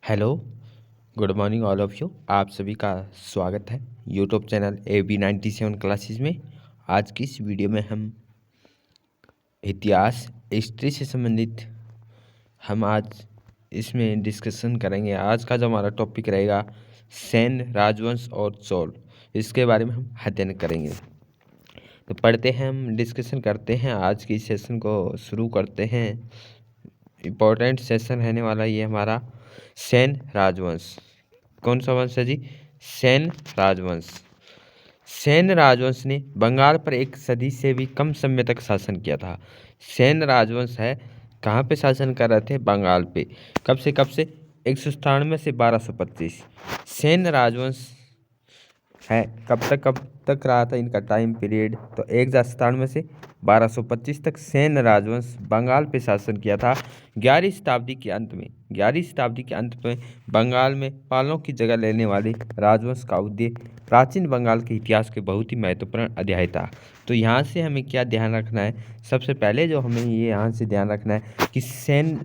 Hello, good morning all of you. आप सभी का स्वागत है यूट्यूब चैनल AB97 क्लासेस में। आज की इस वीडियो में हम इतिहास हिस्ट्री से संबंधित हम आज इसमें डिस्कशन करेंगे। आज का जो हमारा टॉपिक रहेगा सेन, राजवंश और चोल, इसके बारे में हम अध्ययन करेंगे। तो पढ़ते हैं, हम डिस्कशन करते हैं, आज की सेशन को शुरू करते हैं। इम्पोर्टेंट सेशन रहने वाला ये हमारा सेन राजवंश। कौन सा वंश है जी? सेन राजवंश। सेन राजवंश ने बंगाल पर एक सदी से भी कम समय तक शासन किया था। सेन राजवंश है कहाँ पे शासन कर रहे थे? बंगाल पे। कब से कब से? 197 से 1225। सेन राजवंश है कब तक रहा था इनका टाइम पीरियड? तो 1097 से 1225 तक सेन राजवंश बंगाल पे शासन किया था। 11वीं शताब्दी के अंत में बंगाल में पालों की जगह लेने वाले राजवंश का उदय प्राचीन बंगाल के इतिहास के बहुत ही महत्वपूर्ण अध्याय था। तो यहाँ से हमें क्या ध्यान रखना है? सबसे पहले जो हमें ये यहाँ से ध्यान रखना है कि सेन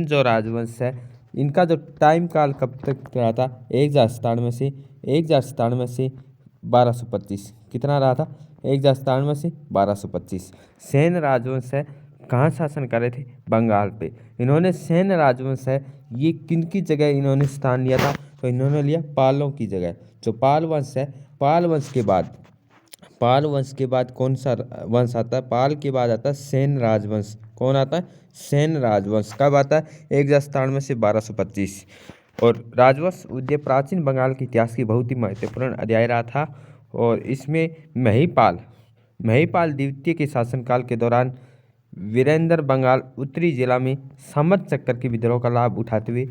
जो राजवंश है इनका जो टाइम काल कब तक रहा था? 1097 से 1225। कितना रहा था? 1097 से 1225। सेन राजवंश है कहाँ शासन कर रहे थे? बंगाल पे। इन्होंने सेन राजवंश है ये किन की जगह इन्होंने स्थान लिया था? तो इन्होंने लिया पालों की जगह। जो पाल वंश है, पाल वंश के बाद कौन सा वंश आता है? पाल के बाद आता है सेन राजवंश। कौन आता है? सेन राजवंश। कब आता है? 1097 से 1225। और राजवंश उदय प्राचीन बंगाल के इतिहास की बहुत ही महत्वपूर्ण अध्याय रहा था। और इसमें महिपाल द्वितीय के शासनकाल के दौरान वीरेंद्र बंगाल उत्तरी जिला में समत चक्कर के विद्रोह का लाभ उठाते हुए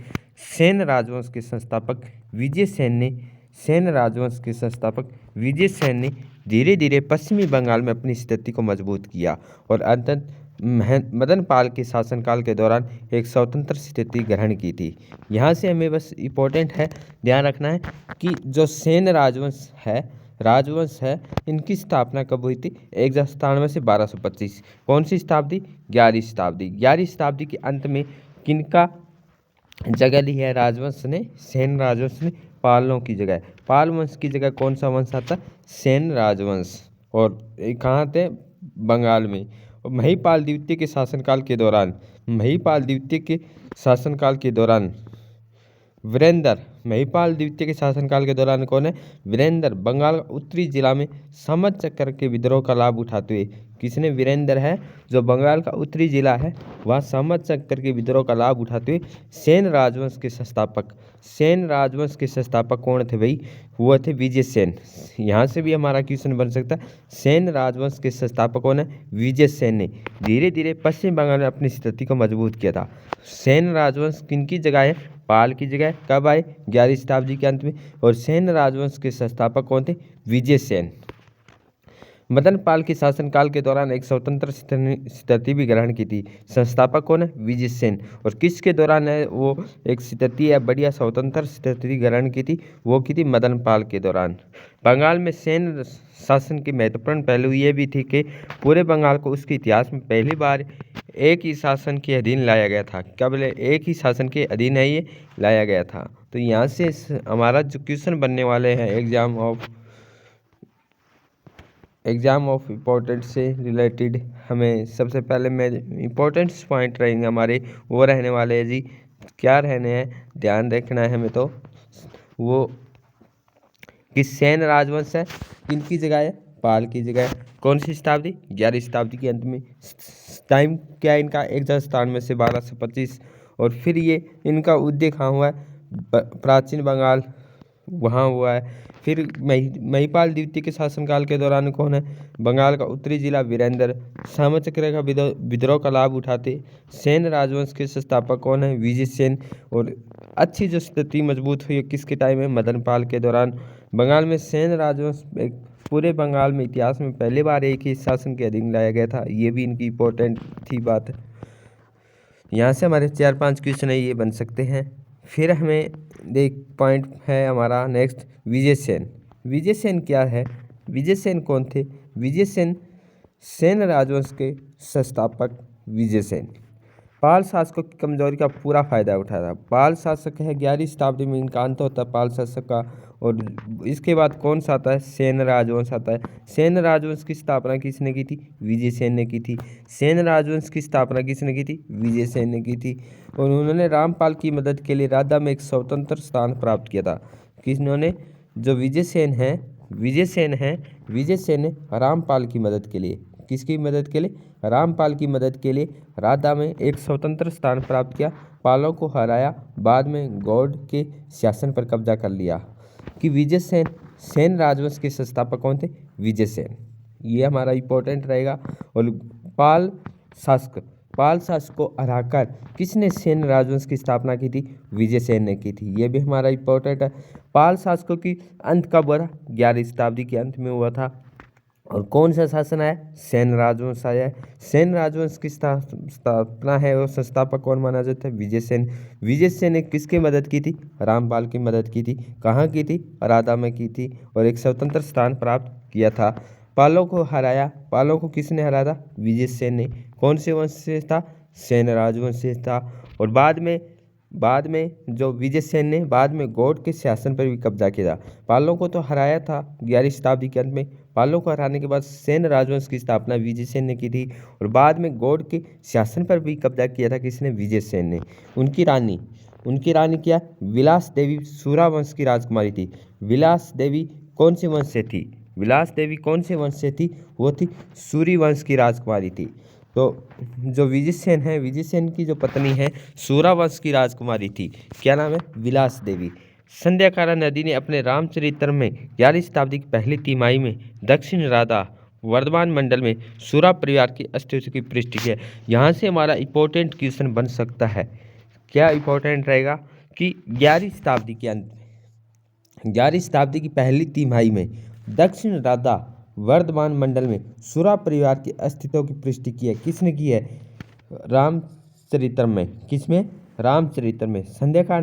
सेन राजवंश के संस्थापक विजय सेन ने धीरे धीरे पश्चिमी बंगाल में अपनी स्थिति को मजबूत किया और अंततः मदन पाल के शासनकाल के दौरान एक स्वतंत्र स्थिति ग्रहण की थी। यहाँ से हमें बस इम्पोर्टेंट है ध्यान रखना है कि जो सेन राजवंश है इनकी स्थापना कब हुई थी? 1097 से 1225। कौन सी शताब्दी? 11वीं शताब्दी। 11वीं शताब्दी के अंत में किनका जगह ली है राजवंश ने? सेन राजवंश ने पालों की जगह। पाल वंश की जगह कौन सा वंश आता? सेन राजवंश। और कहाँ थे? बंगाल में। और महिपाल द्वितीय के शासनकाल के दौरान महिपाल द्वितीय के शासनकाल के दौरान कौन है? वीरेंद्र बंगाल उत्तरी जिला में समत चक्कर के विद्रोह का लाभ उठाते हुए, किसने? वीरेंद्र है जो बंगाल का उत्तरी जिला है वह समत चक्कर के विद्रोह का लाभ उठाते हुए सेन राजवंश के संस्थापक कौन थे भाई? वो थे विजय सेन। यहाँ से भी हमारा क्वेश्चन बन सकता है। सेन राजवंश के संस्थापक कौन है? विजय सेन ने धीरे धीरे पश्चिम बंगाल में अपनी स्थिति को मजबूत किया था। सेन राजवंश किनकी जगह है? पाल की जगह। कब आए? 11वीं शताब्दी के अंत में। और सेन राजवंश के संस्थापक कौन थे? विजय सेन। मदन पाल के शासनकाल के दौरान एक स्वतंत्र स्थिति भी ग्रहण की थी। संस्थापक कौन है? विजय सेन। और किसके दौरान है वो एक स्थिति है बढ़िया स्वतंत्र स्थिति ग्रहण की थी? वो की थी मदन पाल के दौरान। बंगाल में सेन शासन के महत्वपूर्ण पहलू ये भी थी कि पूरे बंगाल को उसके इतिहास में पहली बार एक ही शासन के अधीन लाया गया था। क्या बोले? एक ही शासन के अधीन है ये लाया गया था। तो यहाँ से हमारा जो क्वेश्चन बनने वाले हैं एग्जाम ऑफ इम्पोर्टेंट से रिलेटेड, हमें सबसे पहले में इम्पोर्टेंट्स पॉइंट रहेंगे हमारे, वो रहने वाले हैं जी। क्या रहने हैं? ध्यान रखना है हमें। तो वो कि सेन राजवंश है किनकी जगह है? पाल की जगह। कौन सी शताब्दी? 11वीं शताब्दी के अंत में। टाइम क्या है इनका? 1097 से 1225। और फिर ये इनका उदय कहाँ हुआ है? प्राचीन बंगाल वहाँ हुआ है। फिर महिपाल द्वितीय के शासनकाल के दौरान कौन है? बंगाल का उत्तरी जिला वीरेंद्र सामचक्र का विद्रोह का लाभ उठाते सेन राजवंश के संस्थापक कौन है? विजय सेन। और अच्छी जो स्थिति मजबूत हुई किसके टाइम में? मदन पाल के दौरान। बंगाल में सेन राजवंश पूरे बंगाल में इतिहास में पहली बार एक ही शासन के अधीन लाया गया था। ये भी इनकी इम्पोर्टेंट थी बात। यहाँ से हमारे 4-5 क्वेश्चन है ये बन सकते हैं। फिर हमें देख पॉइंट है हमारा नेक्स्ट, विजय सेन। विजय सेन क्या है? विजय सेन कौन थे? विजय सेन सेन राजवंश के संस्थापक विजय सेन। पाल शासकों की कमजोरी का पूरा फायदा उठाया था। पाल शासक है 11वीं शताब्दी में इनका अंत होता है पाल शासक का। और इसके बाद कौन सा आता है? सेन राजवंश आता है। सेन राजवंश की स्थापना किसने की थी? विजय सेन ने की थी। सेन राजवंश की स्थापना किसने की थी? विजय सेन ने की थी। और उन्होंने रामपाल की मदद के लिए राधा में एक स्वतंत्र स्थान प्राप्त किया था। किन्होंने? जो विजय सेन है, विजय सेन ने रामपाल की मदद के लिए, किसकी मदद के लिए? रामपाल की मदद के लिए राधा में एक स्वतंत्र स्थान प्राप्त किया, पालों को हराया, बाद में गौड़ के शासन पर कब्जा कर लिया। कि विजय सेन, सेन राजवंश के संस्थापक कौन थे? विजय सेन। ये हमारा इंपॉर्टेंट रहेगा। और पाल शासक को हराकर किसने सेन राजवंश की स्थापना की थी? विजय सेन ने की थी। ये भी हमारा इंपॉर्टेंट है। पाल शासकों की अंत कब हुआ? 11वीं शताब्दी के अंत में हुआ था। और कौन सा शासन आया? सेन राजवंश आया है। सेन राजवंश की स्थापना है और संस्थापक कौन माना जाता है? विजय सेन। विजय सेन ने किसकी मदद की थी? रामपाल की मदद की थी। कहाँ की थी? राधा में की थी। और एक स्वतंत्र स्थान प्राप्त किया था। पालों को हराया। पालों को किसने हराया था? विजय सेन ने। कौन से वंश से था? सेन राजवंश से था। और बाद में जो विजय सेन ने बाद में गौड़ के शासन पर भी कब्जा किया था। पालों को तो हराया था 11वीं शताब्दी के अंत में। पालों को हराने के बाद सेन राजवंश की स्थापना विजय सेन ने की थी। और बाद में गौड़ के शासन पर भी कब्जा किया था किसने? विजय सेन ने। उनकी रानी क्या? विलास देवी सूरा वंश की राजकुमारी थी। विलास देवी कौन से वंश से थी? विलास देवी कौन से वंश से थी? वो थी सूरी वंश की राजकुमारी थी। तो जो विजय सेन है, विजय सेन की जो पत्नी है सूरा वंश की राजकुमारी थी। क्या नाम है? विलास देवी। संध्याकारा नदी ने अपने रामचरित्र में 11वीं शताब्दी की पहली तिमाही में दक्षिण राधा वर्धमान मंडल में सूरा परिवार की अस्तित्व की पुष्टि की है। यहाँ से हमारा इंपॉर्टेंट क्वेश्चन बन सकता है। क्या इंपॉर्टेंट रहेगा? कि 11वीं शताब्दी के अंत में, 11वीं शताब्दी की पहली तिमाही में दक्षिण राधा वर्धमान मंडल में सूरा परिवार के अस्तित्व की पुष्टि की है। किसने की है? रामचरित्र में। किसमें? रामचरित्र में। संध्याकार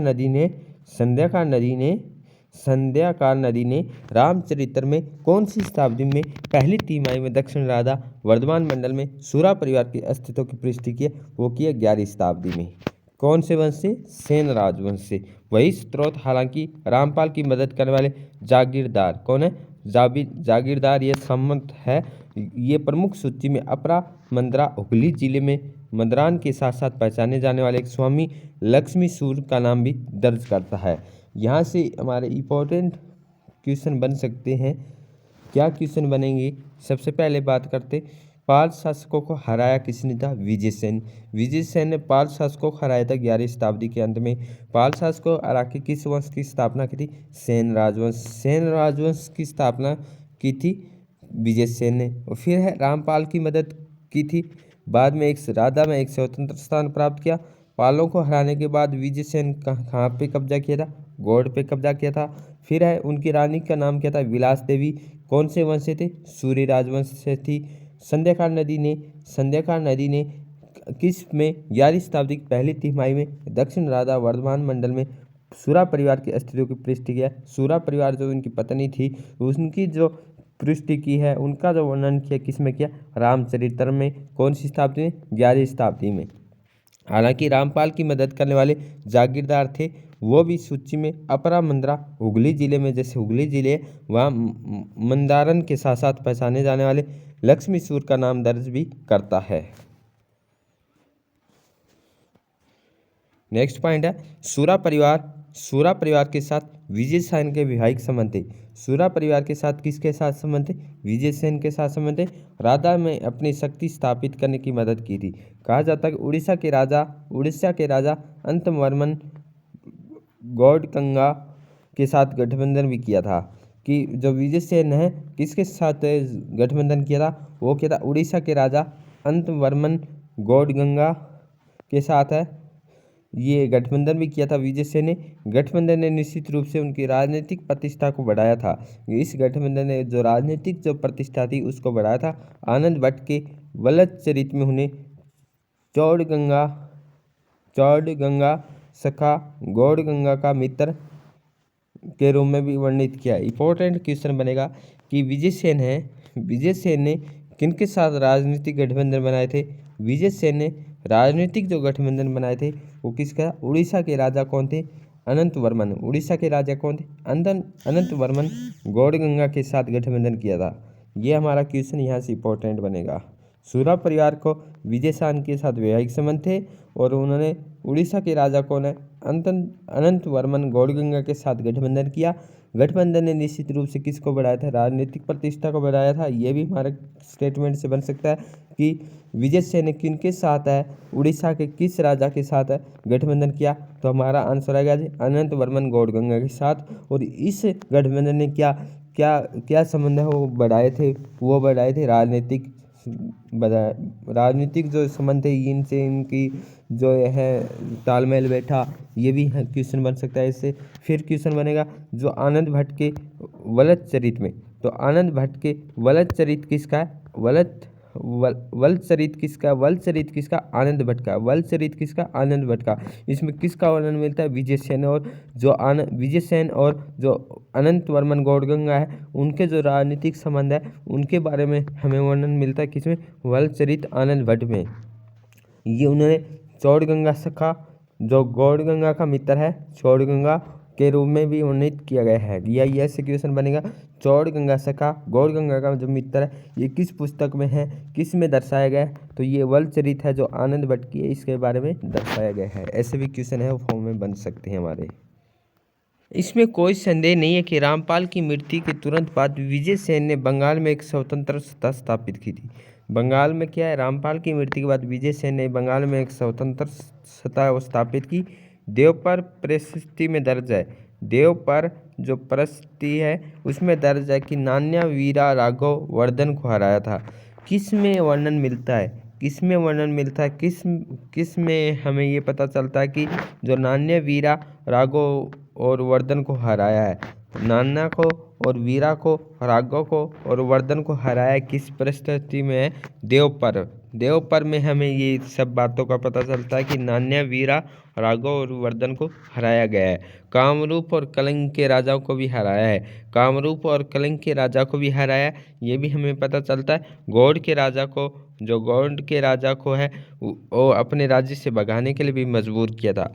नदी ने रामचरित्र में कौन सी शताब्दी में पहली तिमाही में दक्षिण राधा वर्धमान मंडल में सूरा परिवार के अस्तित्व की पुष्टि की है? वो की है 11वीं शताब्दी में। कौन से वंश से? सेन राजवंश से। वही स्त्रोत हालांकि रामपाल की मदद करने वाले जागीरदार कौन है? जागीरदार ये सम्मत है। ये प्रमुख सूची में अपरा मंदरा हुगली जिले में मदरान के साथ साथ पहचाने जाने वाले एक स्वामी लक्ष्मी सूर का नाम भी दर्ज करता है। यहाँ से हमारे इंपॉर्टेंट क्वेश्चन बन सकते हैं। क्या क्वेश्चन बनेंगे? सबसे पहले बात करते, पाल शासकों को हराया किसने था? विजय सेन। विजय सेन ने पाल शासकों को हराया था 11वीं शताब्दी के अंत में। पाल शासकों को हरा के किस वंश की स्थापना की थी? सेन राजवंश। सेन राजवंश की स्थापना की थी विजय सेन ने। और फिर है रामपाल की मदद की थी। बाद में राधा में एक स्वतंत्र स्थान प्राप्त किया। पालों को हराने के बाद विजय सेन कहाँ पे कब्जा किया था? गौड़ पे कब्जा किया था। फिर है उनकी रानी का नाम क्या था? विलास देवी। कौन से वंश से थे? सूर्य राजवंश से थी। संध्याकार नदी ने किस में 11वीं शताब्दी की पहली तिमाही में दक्षिण राधा वर्धमान मंडल में सूरा परिवार के अस्तित्व की पुष्टि किया। सूरा परिवार जो उनकी पत्नी थी उनकी जो पुष्टि की है, उनका जो वर्णन किया किसमें किया? रामचरित्र में। कौन सी शताब्दी में? 11वीं शताब्दी में। हालांकि रामपाल की मदद करने वाले जागीरदार थे वो भी सूची में अपरा मंदरा हुगली जिले में, जैसे हुगली जिले वहाँ मंदारन के साथ साथ पहचाने जाने वाले लक्ष्मी सूर का नाम दर्ज भी करता है। नेक्स्ट पॉइंट है सूरा परिवार के साथ विजय सेन के वैवाहिक संबंध थे। सूरा परिवार के साथ किसके साथ संबंध थे? विजय सेन के साथ संबंध थे। राधा में अपनी शक्ति स्थापित करने की मदद की थी। कहा जाता है कि उड़ीसा के राजा अंतवर्मन गौड़गंगा के साथ गठबंधन भी किया था। कि जो विजय सेन है किसके साथ गठबंधन किया था? वो किया था उड़ीसा के राजा अंतवर्मन गौड़गंगा के साथ है। ये गठबंधन भी किया था विजय सेन ने। गठबंधन ने निश्चित रूप से उनकी राजनीतिक प्रतिष्ठा को बढ़ाया था। इस गठबंधन ने जो राजनीतिक जो प्रतिष्ठा थी उसको बढ़ाया था। आनंद भट्ट के वलद चरित में उन्हें चौड़गंगा सखा गौड़गंगा का मित्र के रूप में भी वर्णित किया। इंपॉर्टेंट क्वेश्चन बनेगा कि विजय सेन ने किनके साथ राजनीतिक गठबंधन बनाए थे? विजय सेन ने राजनीतिक जो गठबंधन बनाए थे वो किसका? उड़ीसा के राजा कौन थे? अनंत वर्मन। उड़ीसा के राजा कौन थे? अनंत वर्मन गौड़गंगा के साथ गठबंधन किया था। ये हमारा क्वेश्चन यहाँ से इंपॉर्टेंट बनेगा। सूरा परिवार को विजय शान के साथ वैवाहिक संबंध थे और उन्होंने उड़ीसा के राजा कौन है? अनंत वर्मन गौड़गंगा के साथ गठबंधन किया। गठबंधन ने निश्चित रूप से किसको बढ़ाया था? राजनीतिक प्रतिष्ठा को बढ़ाया था। ये भी हमारे स्टेटमेंट से बन सकता है कि विजय सेन ने किनके साथ है? उड़ीसा के किस राजा के साथ है गठबंधन किया? तो हमारा आंसर आएगा जी अनंत वर्मन गौड़गंगा के साथ। और इस गठबंधन ने क्या क्या क्या संबंध है वो बढ़ाए थे राजनीतिक जो संबंध थे इनसे इनकी जो है तालमेल बैठा। ये भी क्वेश्चन बन सकता है इससे। फिर क्वेश्चन बनेगा जो आनंद भट्ट के वलद चरित में, तो आनंद भट्ट के वलद चरित किसका है? वल चरित किसका? आनंद भट्ट का। वल चरित किसका? आनंद भट्ट का। इसमें किसका वर्णन मिलता है? विजय सेन और जो अनंत वर्मन गौड़गंगा है उनके जो राजनीतिक संबंध है उनके बारे में हमें वर्णन मिलता है किसमें? वल चरित आनंद भट्ट में। ये उन्होंने चौड़गंगा सखा जो गौड़गंगा का मित्र है चौड़गंगा के रूप में भी वर्णित किया गया है। या ऐसे क्वेश्चन बनेगा चौड़गंगा सखा गौड़गंगा का जो मित्र है ये किस पुस्तक में है, किस में दर्शाया गया है? तो ये वलचरित है जो आनंद भट्ट की है, इसके बारे में दर्शाया गया है। ऐसे भी क्वेश्चन है वो फॉर्म में बन सकते हैं हमारे। इसमें कोई संदेह नहीं है कि रामपाल की मृत्यु के तुरंत बाद विजय सेन ने बंगाल में एक स्वतंत्र सत्ता स्थापित की थी। बंगाल में क्या है? रामपाल की मृत्यु के बाद विजय सेन ने बंगाल में एक स्वतंत्र सत्ता स्थापित की। देवपर प्रशस्ति में दर्ज है, देवपर जो प्रशस्ति है उसमें दर्ज है कि नान्या वीरा राघव वर्धन को हराया था। किस में वर्णन मिलता है? किस में हमें ये पता चलता है कि जो नान्या वीरा राघव और वर्धन को हराया है? नान्या को और वीरा को, राघव को और वर्धन को हराया किस परिस्थिति में है? देवपर में हमें ये सब बातों का पता चलता है कि नान्या वीरा राघव और वर्धन को हराया गया है। कामरूप और कलिंग के राजाओं को भी हराया है। ये भी हमें पता चलता है। गौड़ के राजा को है वो अपने राज्य से भगाने के लिए भी मजबूर किया था।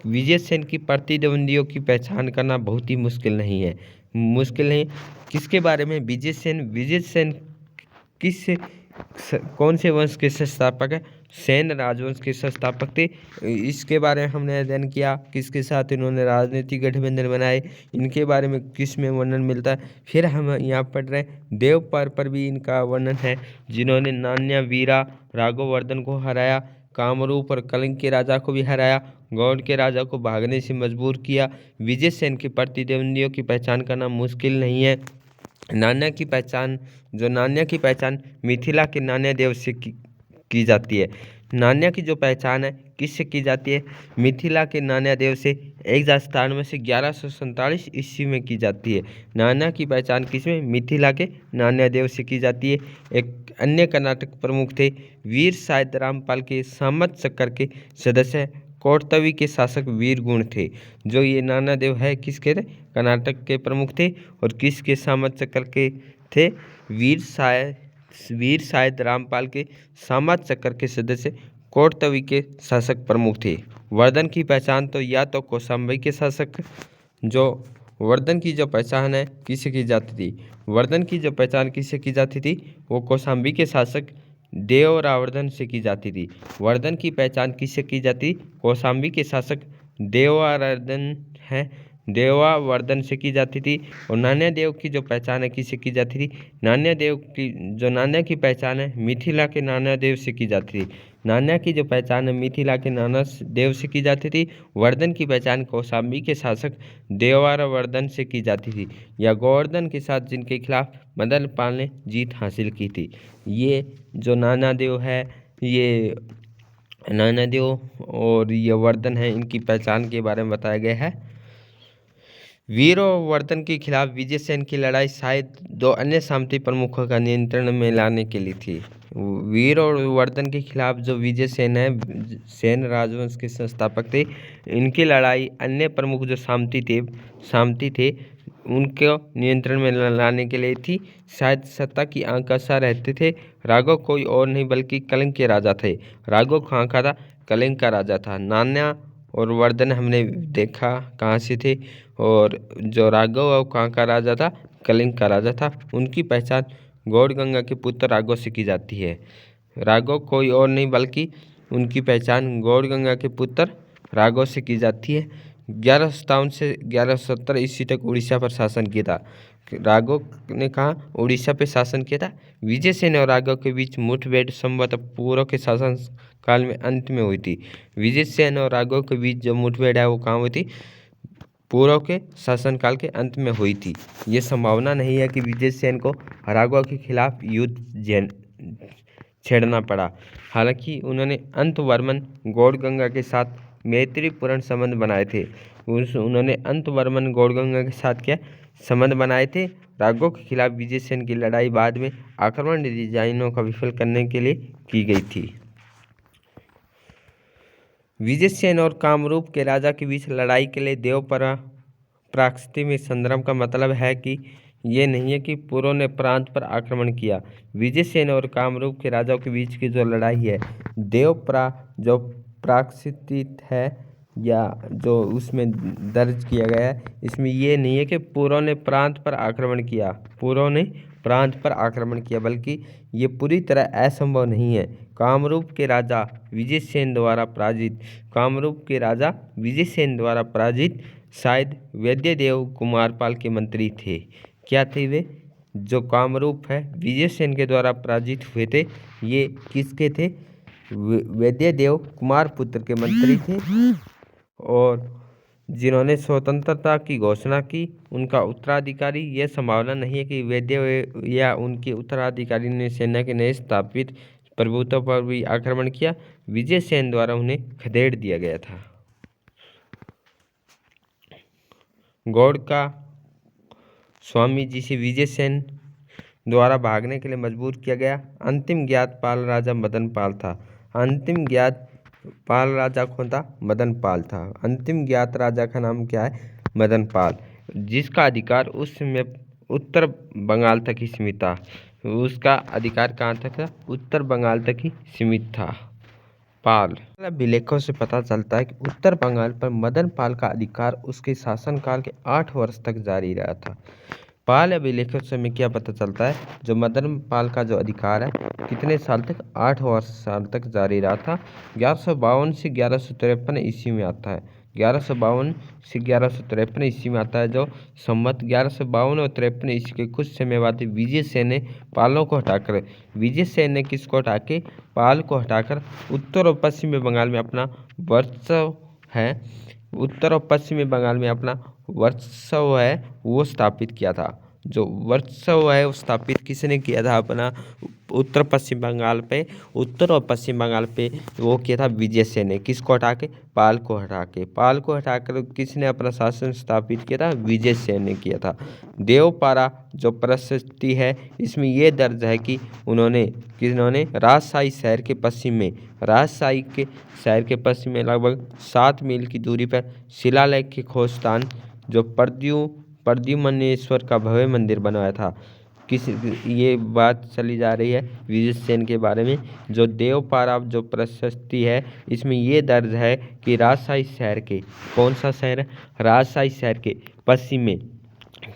विजय सेन की प्रतिद्वंदियों की पहचान करना बहुत ही मुश्किल नहीं। किसके बारे में? विजय सेन कौन से वंश के संस्थापक है? सेन राजवंश के संस्थापक थे। इसके बारे में हमने अध्ययन किया। किसके साथ इन्होंने राजनीतिक गठबंधन बनाए, इनके बारे में किस में वर्णन मिलता है। फिर हम यहाँ पढ़ रहे हैं देवपर पर भी इनका वर्णन है जिन्होंने नान्या वीरा राघव वर्धन को हराया, कामरूप और कलिंग के राजा को भी हराया, गौड़ के राजा को भागने से मजबूर किया। विजय सेन की प्रतिद्वंदियों की पहचान करना मुश्किल नहीं है। नान्या की पहचान मिथिला के नान्या देव से की जाती है। नान्या की जो पहचान है किससे की जाती है? मिथिला के नान्या देव से 1097 से 1147 ईस्वी में की जाती है। नान्या की पहचान किसमें? मिथिला के नान्या देव से की जाती है। एक अन्य कर्नाटक प्रमुख थे वीर सायद रामपाल के सामंत चक्कर के सदस्य कोटतवी के शासक वीरगुण थे। जो ये नाना देव है किसके थे? कर्नाटक के प्रमुख थे। और किसके सामंत चक्कर के थे? वीर सायद रामपाल के सामंत चक्कर के सदस्य कोटतवी के शासक प्रमुख थे। वर्धन की पहचान तो या तो कौशाम्बी के शासक वर्धन की जो पहचान है किससे की जाती थी? वर्धन की जो पहचान किससे की जाती थी? वो कौशाम्बी के शासक देवरावर्धन से की जाती थी। वर्धन की पहचान किससे की जाती? कौशाम्बी के शासक देवावर्धन से की जाती थी। और नान्या देव की जो पहचान है किससे की जाती थी? नान्या की पहचान है मिथिला के नान्या देव से की जाती थी। नान्या की जो पहचान है मिथिला के नाना देव से की जाती थी। वर्धन की पहचान कौशाम्बी के शासक देवावर्धन से की जाती थी या गोवर्धन के साथ जिनके खिलाफ मदन पाल ने जीत हासिल की थी। ये जो नाना देव है, ये नाना देव और ये वर्धन है, इनकी पहचान के बारे में बताया गया है। वीर और वर्धन के खिलाफ विजय सेन की लड़ाई शायद दो अन्य सामंती प्रमुखों का नियंत्रण में लाने के लिए थी। वीर और वर्धन के खिलाफ जो विजय सेन है, सेन राजवंश के संस्थापक थे, इनकी लड़ाई अन्य प्रमुख जो सामंती थे उनको नियंत्रण में लाने के लिए थी। शायद सत्ता की आकांक्षा रहते थे। राघव कोई और नहीं बल्कि कलिंग के राजा थे। राघव कहाँ का था? कलिंग का राजा था। नान्या और वर्धन हमने देखा कहाँ से थे, और जो राघव और कहाँ का राजा था? कलिंग का राजा था। उनकी पहचान गौड़गंगा के पुत्र राघव से की जाती है। राघव कोई और नहीं बल्कि उनकी पहचान गौड़गंगा के पुत्र राघव से की जाती है। 1157 से 1170 ईस्वी तक उड़ीसा पर शासन किया था। राघव ने कहा उड़ीसा पे शासन किया था। विजयसेन और राघव के बीच मुठभेड़ संभवतः पूर्व के शासन काल में अंत में हुई थी। विजयसेन और राघव के बीच जो मुठभेड़ है वो कहाँ हुई थी? पूर्व के शासनकाल के अंत में हुई थी। ये संभावना नहीं है कि विजयसेन को राघव के खिलाफ युद्ध छेड़ना पड़ा। हालांकि उन्होंने अंतवर्मन गौड़गंगा के साथ मैत्रीपूर्ण संबंध बनाए थे। उन्होंने अंतवर्मन गौड़गंगा के साथ क्या संबंध बनाए थे? राघव के खिलाफ विजयसेन की लड़ाई बाद में आक्रमण डिजाइनों का विफल करने के लिए की गई थी। विजयसेन और कामरूप के राजा के बीच लड़ाई के लिए देवपरा प्राकृति में संदर्भ का मतलब है कि ये नहीं है कि पूर्व ने प्रांत पर आक्रमण किया। विजयसेन और कामरूप के राजाओं के बीच की जो लड़ाई है, देवपरा जो प्राकृतिक है या जो उसमें दर्ज किया गया है, इसमें ये नहीं है कि पूर्व ने प्रांत पर आक्रमण किया, पूर्व ने प्रांत पर आक्रमण किया, बल्कि ये पूरी तरह असंभव नहीं है। कामरूप के राजा विजयसेन द्वारा पराजित, कामरूप के राजा विजयसेन द्वारा पराजित शायद वैद्यदेव कुमारपाल के मंत्री थे। क्या थे वे? जो कामरूप है विजयसेन के द्वारा पराजित हुए थे, ये किसके थे? वैद्यदेव कुमार पुत्र के मंत्री थे, और जिन्होंने स्वतंत्रता की घोषणा की उनका उत्तराधिकारी। यह संभावना नहीं है कि वैद्य या उनके उत्तराधिकारी ने सेना के नए स्थापित प्रभुत्व पर भी आक्रमण किया। विजयसेन द्वारा उन्हें खदेड़ दिया गया था। गौड़ का स्वामी जिसे विजयसेन द्वारा भागने के लिए मजबूर किया गया। अंतिम ज्ञात पाल राजा मदन पाल था। अंतिम ज्ञात पाल राजा कौन था? मदन पाल था। अंतिम ज्ञात राजा का नाम क्या है? मदन पाल, जिसका अधिकार उस समय उत्तर बंगाल तक ही सीमित था। उसका अधिकार कहाँ तक था? उत्तर बंगाल तक ही सीमित था। पाल अभिलेखों से पता चलता है कि उत्तर बंगाल पर मदन पाल का अधिकार उसके शासनकाल के 8 वर्ष तक जारी रहा था। पाल अभिलेखों से हमें क्या पता चलता है? जो मदन पाल का जो अधिकार है कितने साल तक? 8 साल तक जारी रहा था। 1152 से 1153 ईस्वी में आता है। 1152 से 1153 ईस्वी में आता है। जो संवत 1152 और 53 ईस्वी के कुछ समय बाद विजयसेन ने पालों को हटाकर, विजयसेन ने किसको हटा के? पाल को हटाकर उत्तर और पश्चिमी बंगाल में अपना वर्चस्व है, उत्तर और पश्चिमी बंगाल में अपना वर्चस्व है वो स्थापित किया था। जो वर्चस्व है वो स्थापित किसने किया था? अपना उत्तर पश्चिम बंगाल पे, उत्तर और पश्चिम बंगाल पे वो किया था विजयसेन ने। किसको हटा के? पाल को हटा के। पाल को हटाकर किसने अपना शासन स्थापित किया था? विजयसेन ने किया था। देवपारा जो प्रशस्ति है इसमें ये दर्ज है कि किन्होंने राजशाही शहर के पश्चिम में, राजशाही के शहर के पश्चिम में लगभग 7 मील की दूरी पर शिलालेख के खोज स्थान जो प्रद्युम्नेश्वर का भव्य मंदिर बनवाया था। ये बात चली जा रही है विजयसेन के बारे में। जो देवपारा जो प्रशस्ति है इसमें ये दर्ज है कि राजशाही शहर के, कौन सा शहर है? राजशाही शहर के पश्चिम में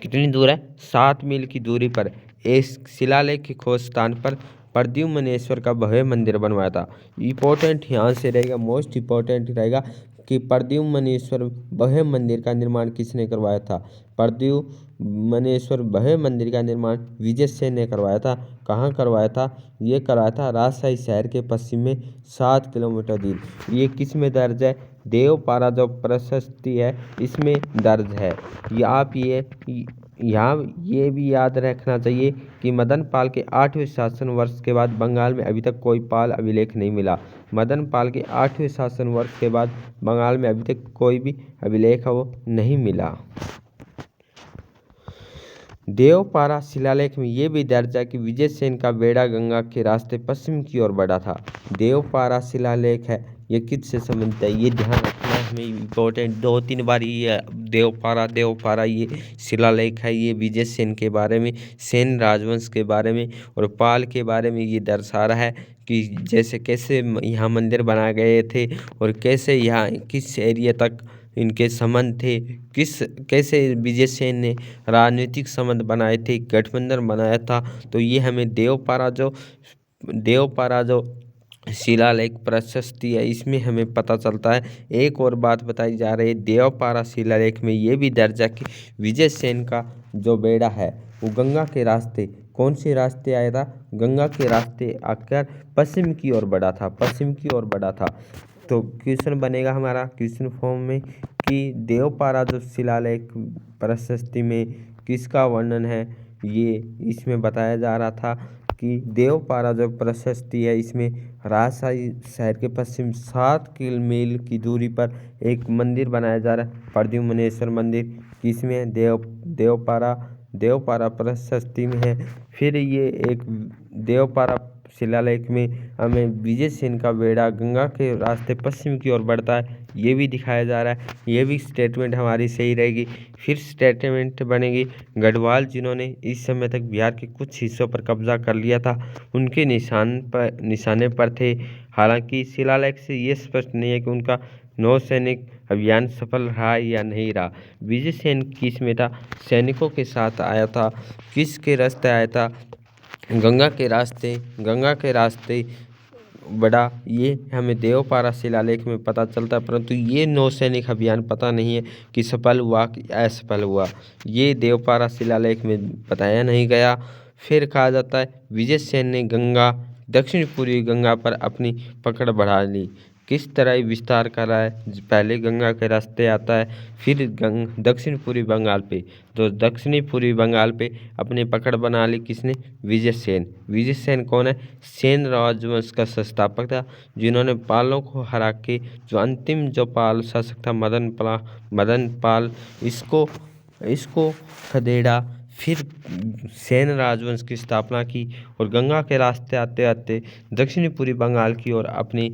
कितनी दूर है? 7 मील की दूरी पर एक शिलालेख के खोज स्थान पर प्रद्युम्नेश्वर का भव्य मंदिर बनवाया था। इम्पोर्टेंट यहाँ से रहेगा, मोस्ट इम्पोर्टेंट रहेगा कि प्रद्युम्नेश्वर भव्य मंदिर का निर्माण किसने करवाया था? प्रद्युम्नेश्वर भव्य मंदिर का निर्माण विजयसेन ने करवाया था। कहाँ करवाया था? ये करवाया था राजशाही शहर के पश्चिम में 7 किलोमीटर दूर। ये किस में दर्ज है? देवपारा जो प्रशस्ति है इसमें दर्ज है। आप यहाँ ये भी याद रखना चाहिए कि मदन पाल के 8वें शासन वर्ष के बाद बंगाल में अभी तक कोई पाल अभिलेख नहीं मिला। मदन पाल के 8वें शासन वर्ष के बाद बंगाल में अभी तक कोई भी अभिलेख वो नहीं मिला। देवपारा शिलालेख में ये भी दर्ज है कि विजयसेन का बेड़ा गंगा के रास्ते पश्चिम की ओर बढ़ा था। देवपारा शिलालेख है ये किससे संबंधित है? ये ध्यान रखना हमें इम्पोर्टेंट 2-3 बार ये देवपारा ये शिलालेख है, ये विजय सेन के बारे में, सेन राजवंश के बारे में और पाल के बारे में ये दर्शा रहा है कि जैसे कैसे यहाँ मंदिर बनाए गए थे और कैसे यहाँ किस एरिया तक इनके संबंध थे, कैसे विजय सेन ने राजनीतिक संबंध बनाए थे, गठबंधन बनाया था। तो ये हमें देवपारा जो शिलालेख प्रशस्ति है इसमें हमें पता चलता है। एक और बात बताई जा रही है देवपारा शिलालेख में ये भी दर्ज है कि विजय सेन का जो बेड़ा है वो गंगा के रास्ते, कौन से रास्ते आया था, गंगा के रास्ते आकर पश्चिम की ओर बढ़ा था। तो क्वेश्चन बनेगा हमारा क्वेश्चन फॉर्म में कि देवपारा जो शिलालेख प्रशस्ति में किसका वर्णन है, ये इसमें बताया जा रहा था कि देवपारा जो प्रशस्ति है इसमें राजशाही शहर के पश्चिम 7 मील की दूरी पर एक मंदिर बनाया जा रहा है, प्रद्युम्नेश्वर मंदिर, इसमें देवपारा प्रशस्ति में है। फिर ये एक देवपारा शिलालेख में हमें विजय सेन का बेड़ा गंगा के रास्ते पश्चिम की ओर बढ़ता है, ये भी दिखाया जा रहा है। ये भी स्टेटमेंट हमारी सही रहेगी। फिर स्टेटमेंट बनेगी गढ़वाल जिन्होंने इस समय तक बिहार के कुछ हिस्सों पर कब्जा कर लिया था, उनके निशाने पर थे। हालांकि शिलालेख से ये स्पष्ट नहीं है कि उनका नौसैनिक अभियान सफल रहा या नहीं रहा। विजय सेन किसमें था, सैनिकों के साथ आया था, किसके रास्ते आया था, गंगा के रास्ते बड़ा, ये हमें देवपारा शिलालेख में पता चलता है। परंतु ये नौसैनिक अभियान पता नहीं है कि सफल हुआ कि असफल हुआ, ये देवपारा शिलालेख में बताया नहीं गया। फिर कहा जाता है विजय सेन ने दक्षिण पूर्वी गंगा पर अपनी पकड़ बढ़ा ली। किस तरह विस्तार करा है, पहले गंगा के रास्ते आता है, फिर दक्षिण पूर्वी बंगाल पे, तो दक्षिणी पूर्वी बंगाल पे अपनी पकड़ बना ली किसने, विजय सेन कौन है, सेन राजवंश का संस्थापक था, जिन्होंने पालों को हरा के जो अंतिम जो पाल शासक था मदन पाल, इसको खदेड़ा, फिर सेन राजवंश की स्थापना की और गंगा के रास्ते आते आते दक्षिणी पूर्वी बंगाल की ओर अपनी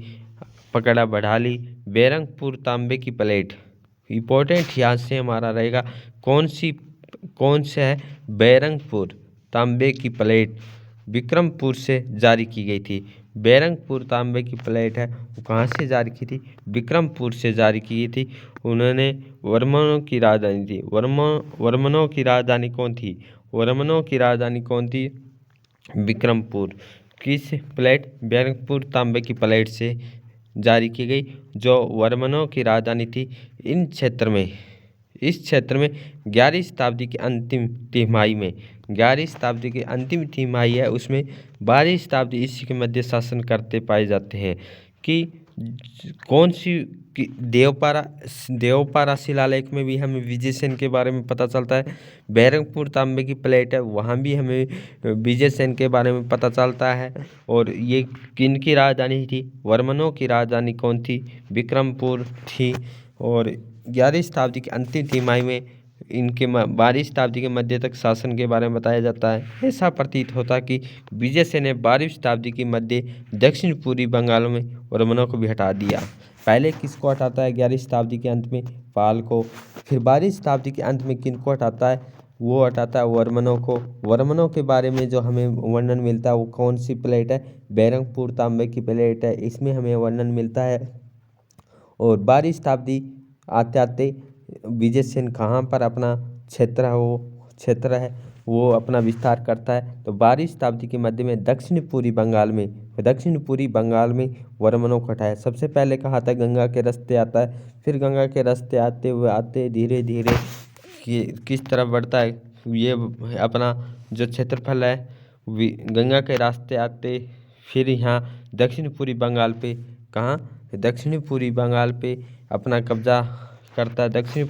पकड़ा बढ़ा ली। बेरंगपुर तांबे की प्लेट इम्पोर्टेंट यहाँ से हमारा रहेगा, कौन से है, बेरंगपुर तांबे की प्लेट विक्रमपुर से जारी की गई थी। बेरंगपुर तांबे की प्लेट है वो कहाँ से जारी की थी, विक्रमपुर से जारी की थी। उन्होंने वर्मनों की राजधानी थी, वर्मनों की राजधानी कौन थी, विक्रमपुर। किस प्लेट, बेरंगपुर तांबे की प्लेट से जारी की गई, जो वर्मनों की राजधानी थी। इस क्षेत्र में 11वीं शताब्दी की अंतिम तिमाही है, उसमें 12वीं शताब्दी ईस्वी के मध्य शासन करते पाए जाते हैं। कि कौन सी देवपारा शिलालेख में भी हमें विजय सेन के बारे में पता चलता है। बेरंगपुर तांबे की प्लेट है वहाँ भी हमें विजय सेन के बारे में पता चलता है। और ये किन की राजधानी थी, वर्मनों की राजधानी कौन थी, विक्रमपुर थी। और 11वीं शताब्दी की अंतिम तिमाही में इनके 12वीं शताब्दी के मध्य तक शासन के बारे में बताया जाता है। ऐसा प्रतीत होता कि विजय सेन ने 12वीं शताब्दी के मध्य दक्षिण पूर्वी बंगाल में वर्मनों को भी हटा दिया। पहले किसको हटाता है, 11वीं शताब्दी के अंत में पाल को, फिर 12वीं शताब्दी के अंत में किनको हटाता है, वो हटाता है वर्मनों को। वर्मनों के बारे में जो हमें वर्णन मिलता है वो कौन सी प्लेट है, बेरंगपुर तांबे की प्लेट है, इसमें हमें वर्णन मिलता है। और 12वीं शताब्दी आते आते विजय सेन कहाँ पर अपना क्षेत्र है वो अपना विस्तार करता है। तो 12वीं शताब्दी के मध्य में दक्षिण पूर्वी बंगाल में वर्मनों को हटाया। सबसे पहले कहा था गंगा के रास्ते आता है, फिर गंगा के रास्ते आते धीरे धीरे किस तरफ बढ़ता है, ये अपना जो क्षेत्रफल है गंगा के रास्ते आते फिर यहाँ दक्षिण पूर्वी बंगाल पे अपना कब्जा करता है, दक्षिण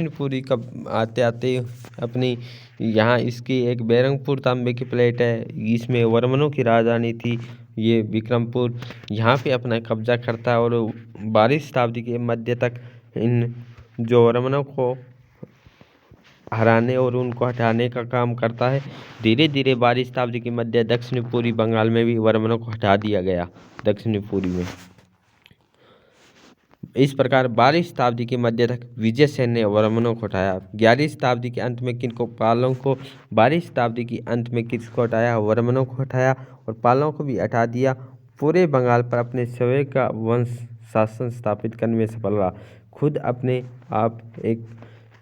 पूर्वी कब आते आते अपनी यहाँ इसकी एक बेरंगपुर तांबे की प्लेट है, इसमें वर्मनों की राजधानी थी ये विक्रमपुर, यहाँ पे अपना कब्जा करता है। और 12वीं शताब्दी के मध्य तक इन जो वर्मनों को हराने और उनको हटाने का काम करता है। धीरे धीरे 12वीं शताब्दी के मध्य दक्षिण पूर्वी बंगाल में भी वर्मनों को हटा दिया गया, दक्षिण पूर्वी में। इस प्रकार 12वीं शताब्दी के मध्य तक विजयसेन ने वर्मनों को हटाया। 11वीं शताब्दी के अंत में किनको पालों को 12वीं शताब्दी के अंत में किसको हटाया? वर्मनों को हटाया और पालों को भी हटा दिया। पूरे बंगाल पर अपने स्वयं का वंश शासन स्थापित करने में सफल रहा। खुद अपने आप एक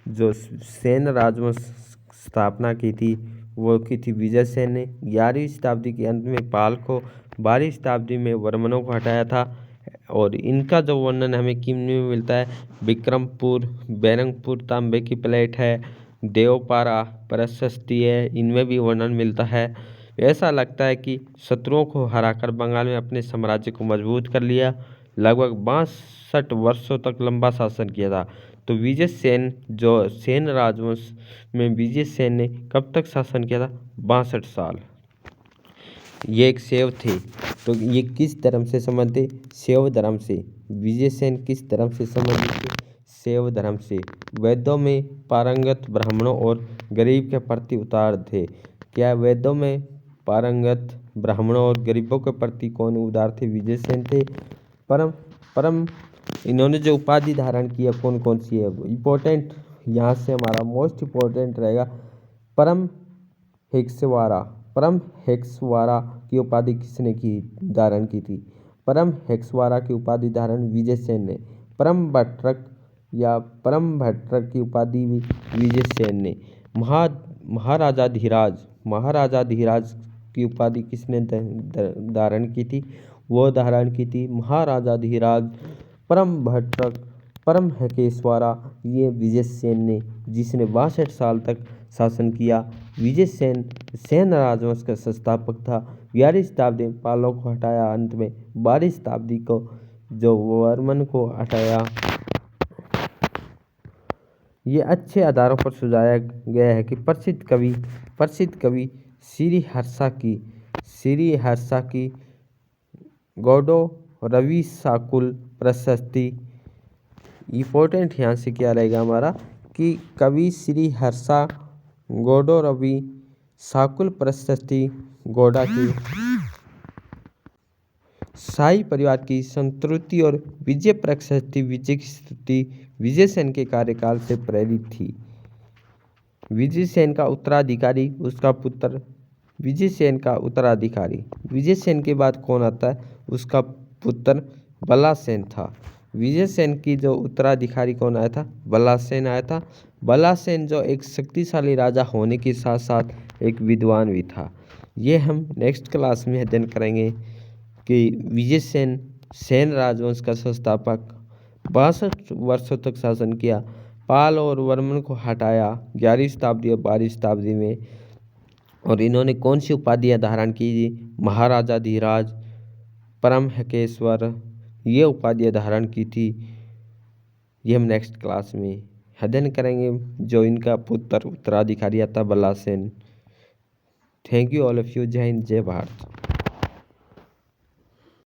जो सेन राजवंश स्थापना की थी वो की थी विजयसेन ने। 11वीं शताब्दी के अंत में पाल को, 12वीं शताब्दी में वर्मनों को हटाया था। और इनका जो वर्णन हमें किन में मिलता है? विक्रमपुर, बैरंगपुर तांबे की प्लेट है, देवपारा प्रशस्ति है, इनमें भी वर्णन मिलता है। ऐसा लगता है कि शत्रुओं को हराकर बंगाल में अपने साम्राज्य को मजबूत कर लिया। लगभग 62 वर्षों तक लंबा शासन किया था। तो विजयसेन जो सेन राजवंश में विजयसेन ने कब तक शासन किया था? 62 साल। ये एक शैव थे। तो ये किस धर्म से संबंधित थे? शैव धर्म से। विजयसेन किस धर्म से संबंधित थे? शैव धर्म से। वेदों में पारंगत ब्राह्मणों और गरीब के प्रति उदार थे। क्या वेदों में पारंगत ब्राह्मणों और गरीबों के प्रति कौन उदार थे? विजयसेन थे। परम इन्होंने जो उपाधि धारण किया कौन कौन सी है? इम्पोर्टेंट यहाँ से हमारा मोस्ट इम्पोर्टेंट रहेगा परम हेक्सवारा। परम हेक्सवारा की उपाधि किसने धारण की थी? परम हेक्सवारा की उपाधि धारण विजयसेन ने। परम भट्टरक या परम भट्टरक की उपाधि भी विजयसेन ने। महाराजा धीराज की उपाधि किसने धारण की थी? वो धारण की थी महाराजा धीराज। परम भट्टरक, परम हेकेश्वरा ये विजयसेन ने, जिसने 62 साल तक शासन किया। विजयसेन सेन राजवंश का संस्थापक था। 11वीं शताब्दी में पालों को हटाया, अंत में 12वीं शताब्दी को जो वर्मन को हटाया। ये अच्छे आधारों पर सुझाया गया है कि प्रसिद्ध कवि श्री हर्षा की गौडो रवि साकुल प्रशस्ति। इम्पोर्टेंट यहाँ से क्या रहेगा हमारा कि कवि श्री हर्षा गौडो रवि साकुल प्रशस्ति गौड़ा की शाही परिवार की संतृप्ति और विजय प्रशस्ति विजय की स्तुति विजयसेन के कार्यकाल से प्रेरित थी। विजयसेन का उत्तराधिकारी उसका पुत्र विजयसेन के बाद कौन आता है? उसका पुत्र बलासेन था। विजयसेन की जो उत्तराधिकारी कौन आया था? बलासेन आया था। बलासेन जो एक शक्तिशाली राजा होने के साथ साथ एक विद्वान भी था। ये हम नेक्स्ट क्लास में अध्ययन करेंगे कि विजयसेन सेन राजवंश का संस्थापक 62 वर्षों तक शासन किया। पाल और वर्मन को हटाया 11वीं शताब्दी और 12वीं शताब्दी में। और इन्होंने कौन सी उपाधियां धारण की थी? महाराजा धीराज, परम हेकेश्वर, ये उपाधियां धारण की थी। ये हम नेक्स्ट क्लास में अध्ययन करेंगे। जो इनका पुत्र उत्तराधिकारी आता Balasen. Thank you all of you. जय हिंद, जय भारत।